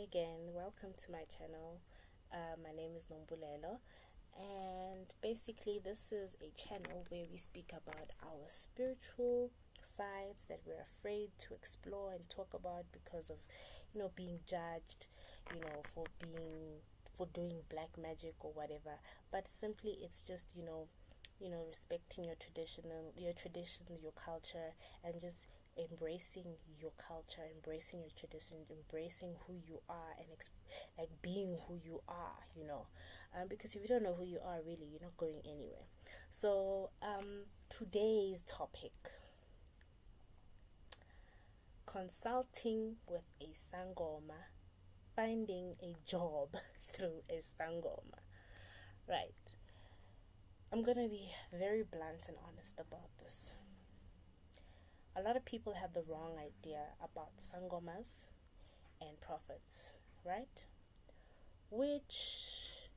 again, welcome to my channel. My name is Nombulelo, and basically this is a channel where we speak about our spiritual sides that we're afraid to explore and talk about because of being judged, for doing black magic or whatever. But simply it's just respecting your traditions, your culture, and just embracing your culture, embracing your tradition, embracing who you are, and like being who you are, because if you don't know who you are, really, you're not going anywhere. So today's topic: consulting with a Sangoma, finding a job through a Sangoma. Right. I'm gonna be very blunt and honest about this. A lot of people have the wrong idea about Sangomas and prophets, right? Which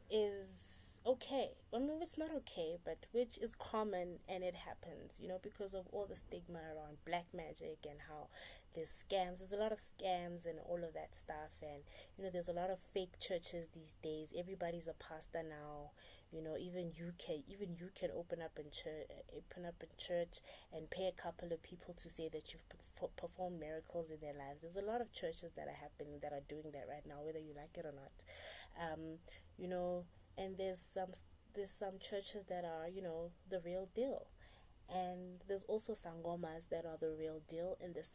is okay. I mean, it's not okay, but which is common, and it happens, because of all the stigma around black magic and how there's scams. There's a lot of scams and all of that stuff, and there's a lot of fake churches these days. Everybody's a pastor now. Even you can open up in church and pay a couple of people to say that you've performed miracles in their lives. There's a lot of churches that are happening, that are doing that right now, whether you like it or not. And there's some churches that are the real deal, and there's also Sangomas that are the real deal, and there's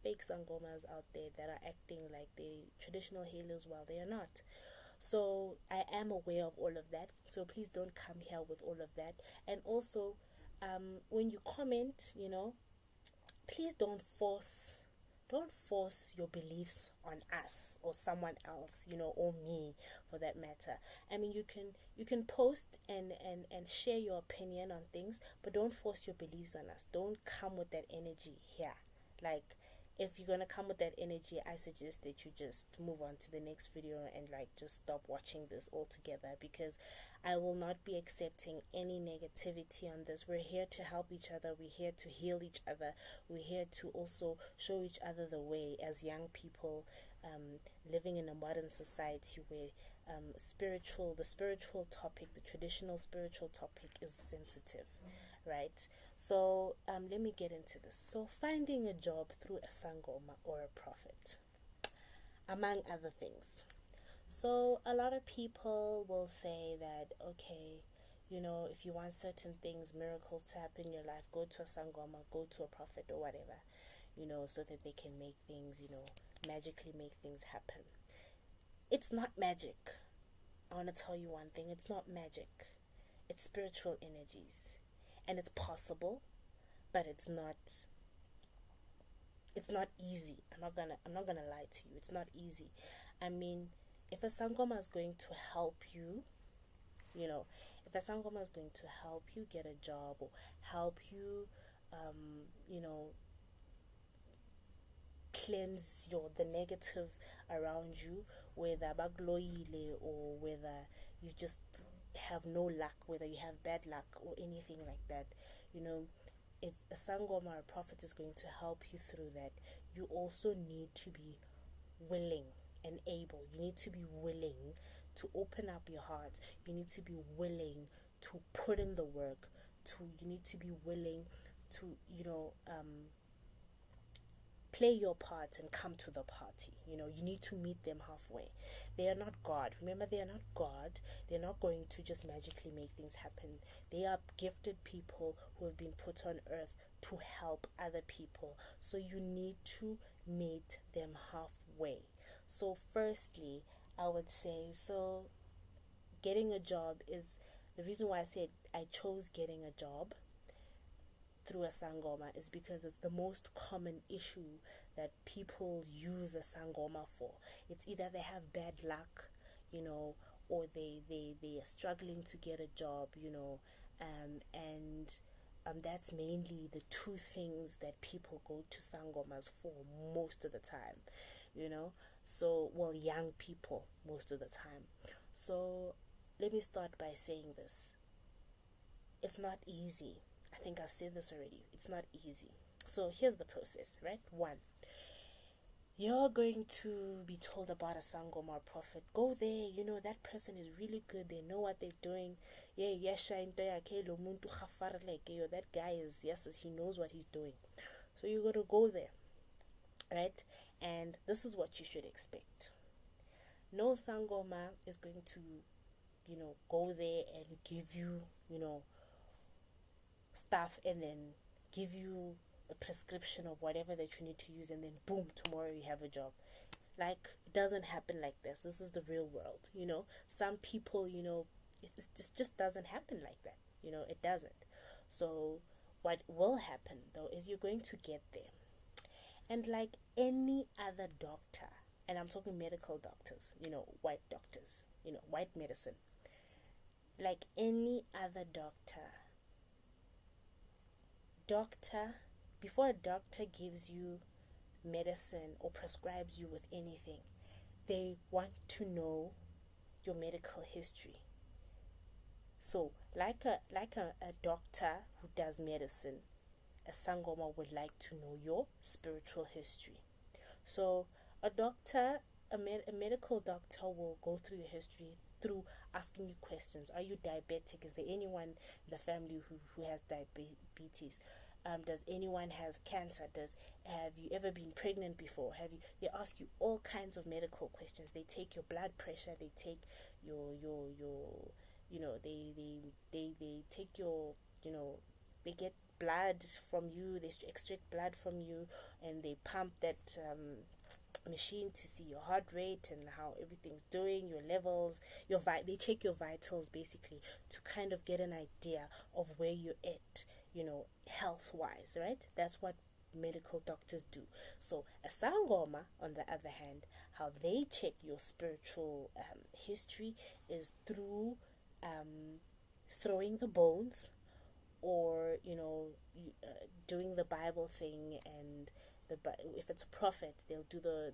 fake Sangomas out there that are acting like they traditional healers while they are not. So I am aware of all of that, so please don't come here with all of that. And also, when you comment, please don't force your beliefs on us or someone else, or me for that matter. I mean, you can post and share your opinion on things, but don't force your beliefs on us. Don't come with that energy here. Like, if you're gonna come with that energy, I suggest that you just move on to the next video and just stop watching this altogether, because I will not be accepting any negativity on this. We're here to help each other. We're here to heal each other. We're here to also show each other the way as young people living in a modern society where the spiritual topic, the traditional spiritual topic, is sensitive, right? So let me get into this. So finding a job through a Sangoma or a prophet, among other things. So a lot of people will say that, okay, if you want certain things, miracles to happen in your life, go to a Sangoma, go to a prophet or whatever, so that they can make things, magically make things happen. It's not magic. I want to tell you one thing. It's not magic. It's spiritual energies. And it's possible, but it's not easy. I'm not gonna lie to you. It's not easy. I mean, if a Sangoma is going to help you, if a Sangoma is going to help you get a job, or help you, cleanse the negative around you, whether bagloile or whether you just have no luck, whether you have bad luck or anything like that, if a Sangoma or a prophet is going to help you through that, you also need to be willing and able. You need to be willing to open up your heart. You need to be willing to put in the work. You need to be willing to play your part and come to the party. You need to meet them halfway. They are not God. Remember, they are not God. They're not going to just magically make things happen. They are gifted people who have been put on earth to help other people. So you need to meet them halfway. So firstly, I would say, getting a job is the reason why I chose getting a job through a Sangoma is because it's the most common issue that people use a Sangoma for. It's either they have bad luck, or they are struggling to get a job, and that's mainly the two things that people go to Sangomas for most of the time, so, well, young people most of the time. So let me start by saying this. It's not easy. I think I said this already. It's not easy. So here's the process, right? 1, you're going to be told about a Sangoma prophet. Go there, that person is really good, they know what they're doing. Yeah, yesha into yakhe lo muntu khafarleke, that guy is, yes, he knows what he's doing. So you're going to go there, right? And this is what you should expect. No Sangoma is going to, go there and give you, stuff and then give you a prescription of whatever that you need to use, and then boom, tomorrow you have a job. Like, it doesn't happen like this. This is the real world. Some people, it just doesn't happen like that. It doesn't. So what will happen though is you're going to get there, and like any other doctor, and I'm talking medical doctors, white doctors, white medicine, like any other doctor, before a doctor gives you medicine or prescribes you with anything, they want to know your medical history. So like a doctor who does medicine, a Sangoma would like to know your spiritual history. So a doctor, a medical doctor will go through your history through asking you questions. Are you diabetic? Is there anyone in the family who has diabetes? Does anyone have cancer? Have you ever been pregnant before? They ask you all kinds of medical questions. They take your blood pressure, they take your they take your, they get blood from you, they extract blood from you, and they pump that machine to see your heart rate and how everything's doing, your levels, they check your vitals basically to kind of get an idea of where you're at, health wise, right? That's what medical doctors do. So a Sangoma, on the other hand, how they check your spiritual history is through throwing the bones, or doing the Bible thing. And if it's a prophet, they do the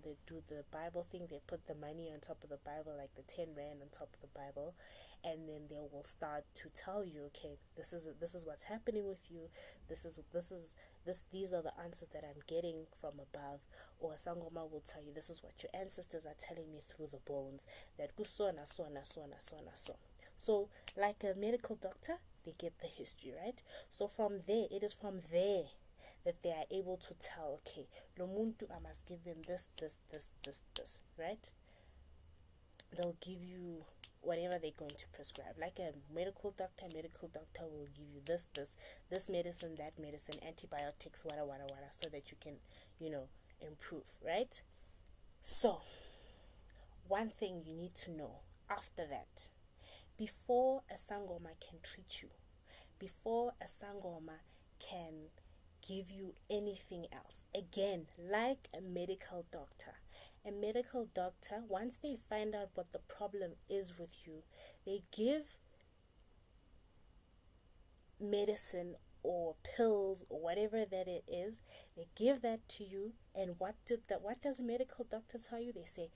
Bible thing. They put the money on top of the Bible, like the 10 rand on top of the Bible, and then they will start to tell you, okay, this is what's happening with you. These are the answers that I'm getting from above. Or Sangoma will tell you, this is what your ancestors are telling me through the bones, that kusona sona sona sona so. So like a medical doctor, they get the history, right? So it is from there that they are able to tell, okay, lo muntu, I must give them this, right? They'll give you whatever they're going to prescribe. Like a medical doctor will give you this medicine, that medicine, antibiotics, wada, so that you can, improve, right? So, one thing you need to know after that, before a Sangoma can treat you, before a Sangoma can give you anything else, again, like a medical doctor, once they find out what the problem is with you, they give medicine or pills or whatever that it is. They give that to you, and what does a medical doctor tell you? They say,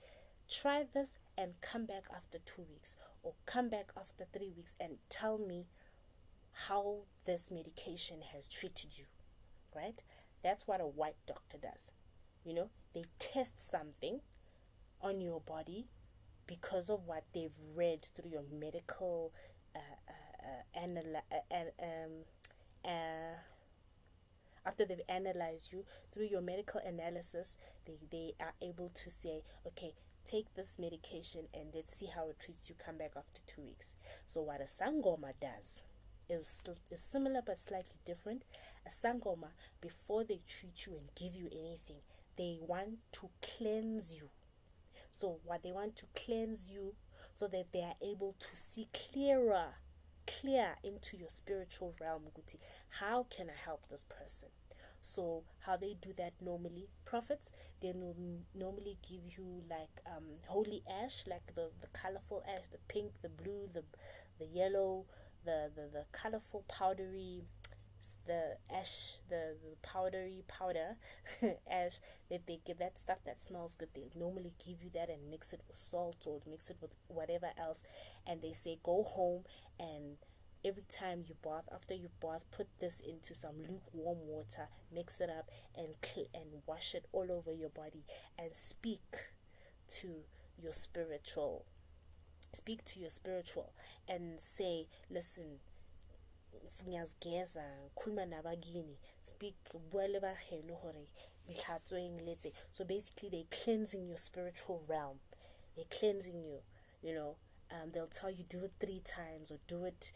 try this and come back after 2 weeks, or come back after 3 weeks and tell me how this medication has treated you, right? That's what a white doctor does. They test something on your body because of what they've read through your medical after they've analyzed you through your medical analysis, they are able to say, okay, take this medication and let's see how it treats you, come back after 2 weeks. So what a Sangoma does is similar but slightly different. A Sangoma, before they treat you and give you anything, they want to cleanse you. So what they want to cleanse you, so that they are able to see clear into your spiritual realm. How can I help this person? So how they do that normally, prophets, they normally give you like holy ash, like the colorful ash, the pink, the blue, the yellow, the colorful powdery, the ash, the powdery powder ash, that they give, that stuff that smells good. They normally give you that and mix it with salt or mix it with whatever else, and they say go home and every time you bath, after you bath, put this into some lukewarm water, mix it up, and wash it all over your body, and to your spiritual speak to your spiritual and say, listen, ngiyazigeza khuluma nabakini, speak buele ba heno hore ntlhatsweng letse. So basically they're cleansing your spiritual realm, they're cleansing you, you know. They'll tell you do it 3 times, or do it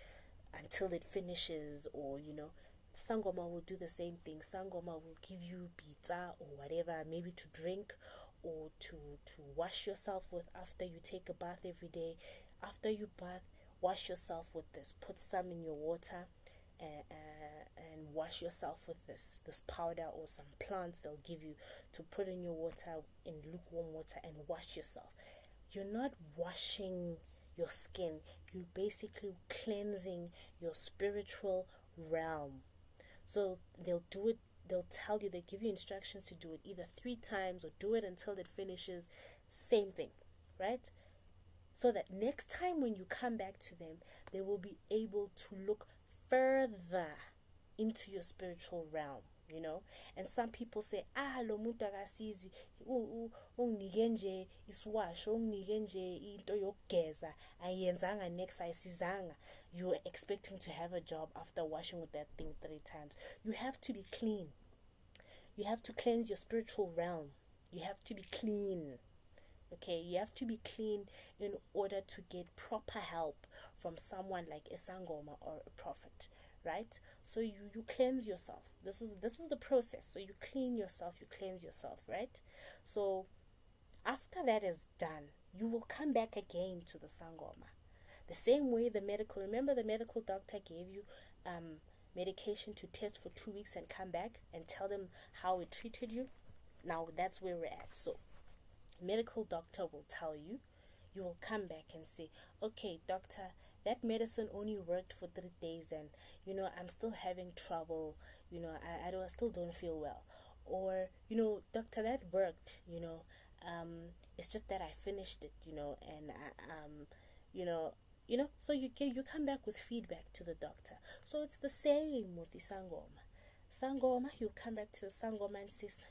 until it finishes, or you know, Sangoma will do the same thing. Sangoma will give you pizza or whatever, maybe to drink or to wash yourself with after you take a bath every day. After you bath, wash yourself with this. Put some in your water and wash yourself with this powder, or some plants they'll give you to put in your water, in lukewarm water, and wash yourself. You're not washing your skin, you're basically cleansing your spiritual realm. So they'll tell you, they give you instructions to do it either 3 times or do it until it finishes. Same thing, right? So that next time when you come back to them, they will be able to look further into your spiritual realm, you know. And some people say, lo muntu akasizi, unginike nje iswasho, unginike nje into yokugeza, ayenzanga next, ayisizanga. You're expecting to have a job after washing with that thing 3 times. You have to be clean. You have to cleanse your spiritual realm. You have to be clean. Okay, you have to be clean in order to get proper help from someone like a Sangoma or a prophet, right? So you cleanse yourself. This is the process. So you clean yourself, you cleanse yourself, right? So after that is done, you will come back again to the Sangoma. The same way remember the medical doctor gave you medication to test for 2 weeks and come back and tell them how it treated you? Now that's where we're at. So medical doctor will tell you, you will come back and say, okay, doctor, that medicine only worked for 3 days, and you know, I'm still having trouble, you know, I still don't feel well. Or, you know, doctor, that worked, you know, it's just that I finished it, you know, and you know, so you come back with feedback to the doctor. So it's the same with the Sangoma, you come back to the Sangoma and says,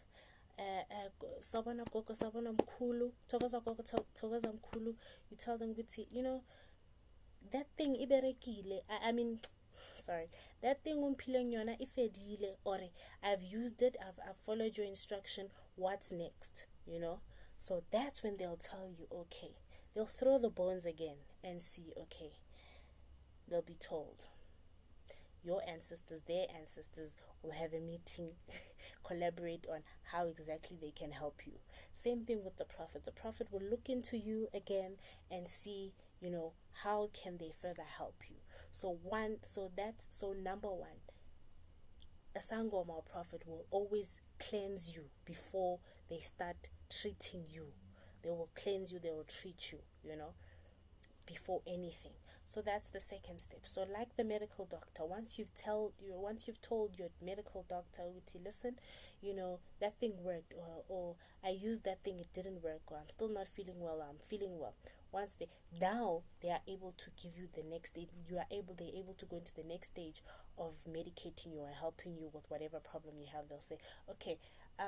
sabona gogo, sabona mkhulu, thokoza gogo, thokoza mkhulu. You tell them, you know, that thing iberekile, I mean, sorry, that thing umphileng yona ifedile, or I've used it, I've followed your instruction, what's next, you know? So that's when they'll tell you, okay, they'll throw the bones again and see, okay, they'll be told, your ancestors, their ancestors will have a meeting, collaborate on how exactly they can help you. Same thing with the prophet. The prophet will look into you again and see, you know, how can they further help you. So number 1, a Sangoma or prophet will always cleanse you before they start treating you. They will cleanse you, they will treat you, you know, before anything. So that's the second step. So like the medical doctor, once you've told your medical doctor, listen, you know, that thing worked, or I used that thing, it didn't work, or I'm still not feeling well, I'm feeling well. Once they are able to give you the next stage, they're able to go into the next stage of medicating you or helping you with whatever problem you have. They'll say, okay,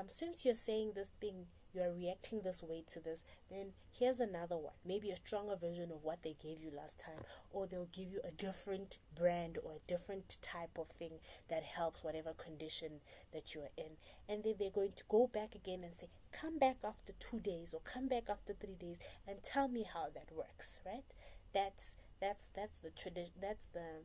since you're saying this thing, you're reacting this way to this, then here's another one, maybe a stronger version of what they gave you last time, or they'll give you a different brand or a different type of thing that helps whatever condition that you're in. And then they're going to go back again and say, come back after 2 days or come back after 3 days and tell me how that works, right? That's the tradition, that's the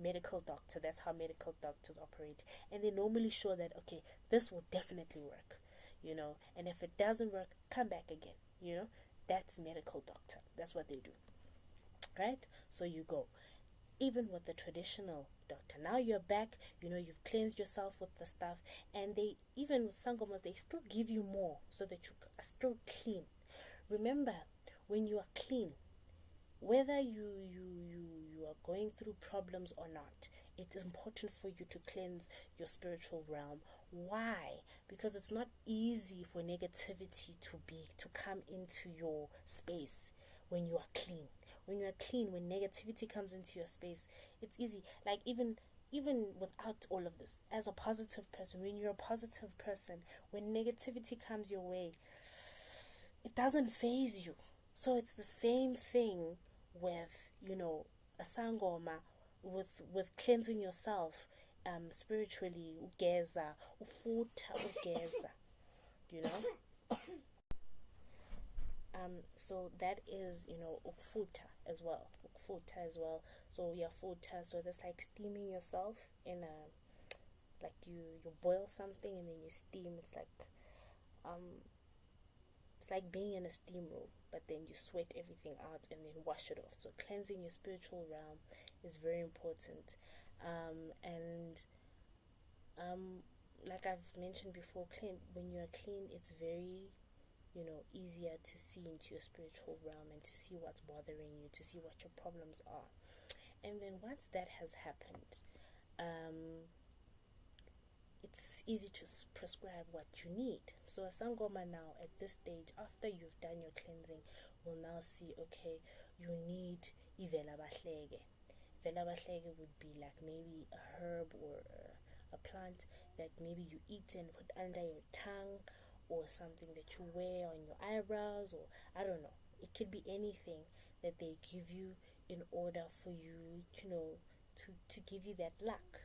medical doctor. That's how medical doctors operate, and they normally show that, okay, this will definitely work, you know, and if it doesn't work, come back again, you know. That's medical doctor. That's what they do, right? So you go. Even with the traditional doctor, now you're back, you know, you've cleansed yourself with the stuff, and they, even with Sangomas, they still give you more so that you are still clean. Remember, when you are clean, whether you are going through problems or not, it is important for you to cleanse your spiritual realm. Why? Because it's not easy for negativity to come into your space when you are clean. when you're clean, when negativity comes into your space, it's easy. Like even without all of this, as a positive person, when you're a positive person, when negativity comes your way, it doesn't phase you. So it's the same thing with, a sangoma, with cleansing yourself spiritually, ugeza, ufuta ugeza, you know. So that is, ukfuta as well. Ukfuta as well. So yeah, futa. So that's like steaming yourself in a, like you boil something and then you steam. It's like being in a steam room, but then you sweat everything out and then wash it off. So cleansing your spiritual realm is very important. And like I've mentioned before, when you're clean, it's very easier to see into your spiritual realm and to see what's bothering you, to see what your problems are. And then once that has happened, it's easy to prescribe what you need. So a sangoma now at this stage, after you've done your cleansing, will now see, okay, you need ivela bahlege. Vela bahlege would be like maybe a herb or a plant that maybe you eat and put under your tongue, or something that you wear on your eyebrows, or I don't know. It could be anything that they give you in order for you, to give you that luck,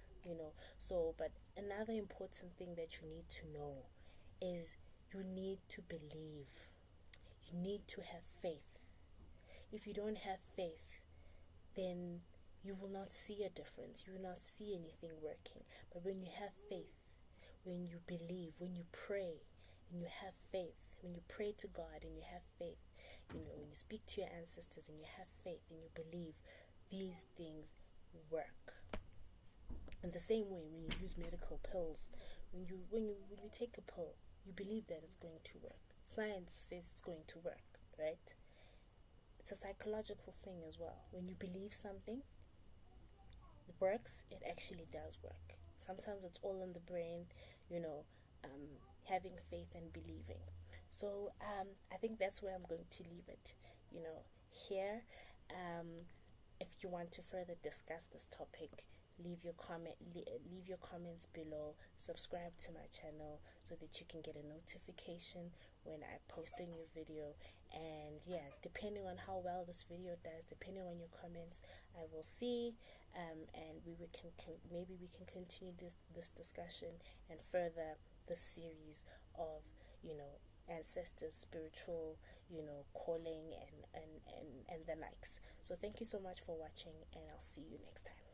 So, but another important thing that you need to know is you need to believe. You need to have faith. If you don't have faith, then you will not see a difference. You will not see anything working. But when you have faith, when you believe, when you pray, and you have faith, when you pray to God and you have faith, when you speak to your ancestors and you have faith and you believe, these things work. In the same way, when you use medical pills, when you take a pill, you believe that it's going to work. Science says it's going to work, right? It's a psychological thing as well. When you believe something works, it actually does work. Sometimes it's all in the brain, having faith and believing. So I think that's where I'm going to leave it, here. If you want to further discuss this topic, leave your comments below. Subscribe to my channel so that you can get a notification when I post a new video. And yeah, depending on how well this video does, depending on your comments, I will see, and maybe we can continue this discussion and further the series of ancestors, spiritual calling, and the likes. So thank you so much for watching, and I'll see you next time.